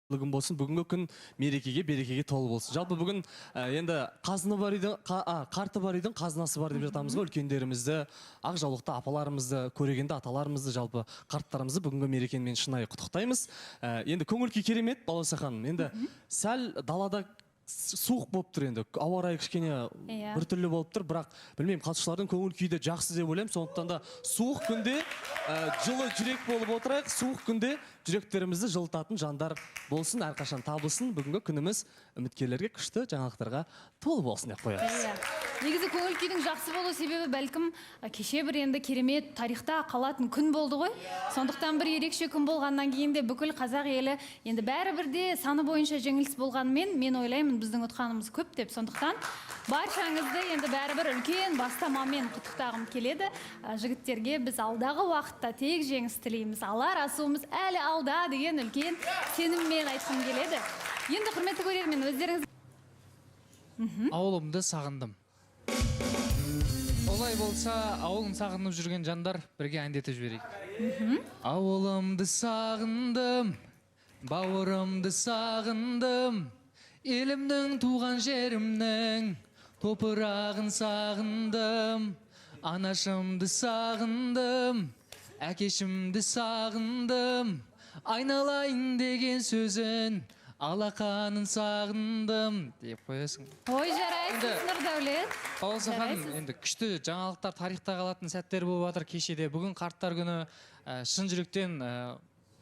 Бүгін болсын, бүгінгі күн мерекеге, берекеге толы болсын. Жалпы бүгін енді қазыны бар үйдің, қарты бар үйдің қазынасы бар деп жатамыз ғой. Үлкендерімізді, ақ жаулықты апаларымызды, көрегенді аталарымызды, жалпы қарттарымызды бүгінгі мерекемен шынайы құттықтаймыз. Енді көңіл күй керемет, Балауса ханым. Енді сәл далада суық болып тұр енді. Ауа райы кішкене біртүрлі болып тұр, бірақ білмеймін, қатысушылардың көңіл күйі де жақсы деп ойлаймын. Сондықтан да суық күнде жылы жүрек болып отырайық. Суық күнде жүректерімізді жылытатын жандар болсын, әрқашан табылсын. Бүгінгі күніміз үміткерлерге күшті жаңалықтарға толы болсын деп қоямыз. Негізі көңіл күйдің жақсы болу себебі бәлкім кеше бір енді керемет тарихта қалатын күн болды ғой. Сондықтан бір ерекше күн болғаннан кейін де бүкіл қазақ елі енді бәрібірде саны бойынша жеңіліс болғанымен мен ойлаймын біздің ұтқанымыз көп деп. Сондықтан баршаңызды енді бәрібір үлкен бастамамен құттықтағым келеді. Жігіттерге біз алдағы уақытта тек жеңіс тілейміз. Алар асуымыз әлі алда деген үлкен сеніммен айтқым келеді. Енді құрметті көрермен, өздеріңіз ауылымды сағындым. Олай болса, ауылын сағынып жүрген жандар бірге әндетіп жіберейік. Ауылымды сағындым, бауырымды сағындым, елімнің туған жерімнің топырағын сағындым, анашымды сағындым, әкешімді сағындым, айналайын деген сөзін алақанын сағындым деп қоясың. Ой, жарайсыз, Нұрдәулет. Балауса ханым, енді күшті жаңалықтар тарихта қалатын сәттер болып жатыр кешеде. Бүгін қарттар күні, шын жүректен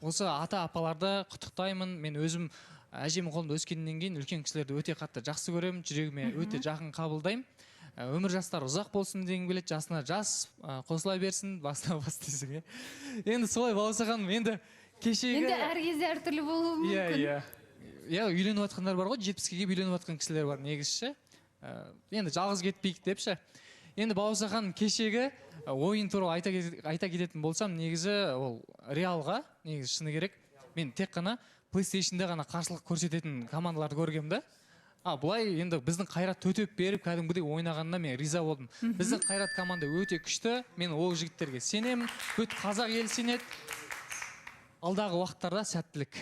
осы ата-апаларды құттықтаймын. Мен өзім әжемнің қолында өскеннен кейін үлкен кісілерді өте қатты жақсы көремін, жүрегіме өте жақын қабылдаймын. Өмір жастар ұзақ болсын деген келеді, жасына жас қосыла берсін, басына бас десің. Енді солай, Балауса ханым, енді кешегі... Енді әр кезде әртүрлі болуы мүмкін. Иә, үйленіп жатқандар бар ғой, 70-ге үйленіп жатқан кісілер бар негізші. Енді жалғыз кетпейік депші. Енді Балауса ханым, кешегі ойын туралы айта кететін болсам, негізі ол Реалға, негізі шыны керек, мен тек қана PlayStation-да ғана қарсылық көрсететін командаларды көргем да. Бұлай енді біздің Қайрат төтеп беріп, кәдімгідей ойнағанына мен риза болдым. Біздің Қайрат команда өте күшті, мен ол жігіттерге сенемін, бүт қазақ елі сенеді. Алдағы уақыттарда сәттілік.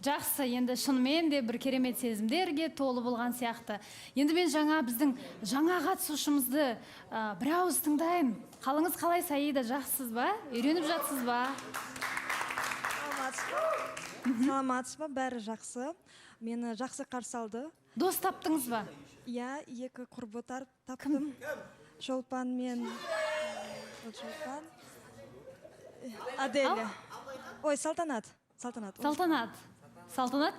Жақсы, енді шынымен де бір керемет сезімдерге толы болған сияқты. Енді мен біздің жаңа қатысушымызды бір ауыз тыңдайын. Қалыңыз қалай, Саида, жақсысыз ба? Үйреніп жатсыз ба? Саламатсыз ба? Бәрі жақсы. Мені жақсы қарсы алды. Дос таптыңыз ба? Иә, екі құрбытар таптым. Шолпан мен... Шолпан... Аделя. Ой, Салтанат. Салтанат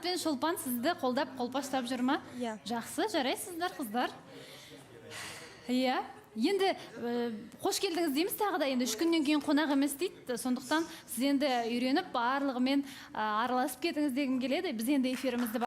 пен Шолпан сізді қолдап, қолпаштап жүр ма? Иә. Жақсы, жарайсыздар, қыздар. Иә. Енді қош келдіңіз дейміз тағы да, енді 3 күннен кейін қонақ емес дейді. Сондықтан сіз енді үйреніп, барлығымен араласып кетіңіз дегім келеді. Біз енді эфирімізді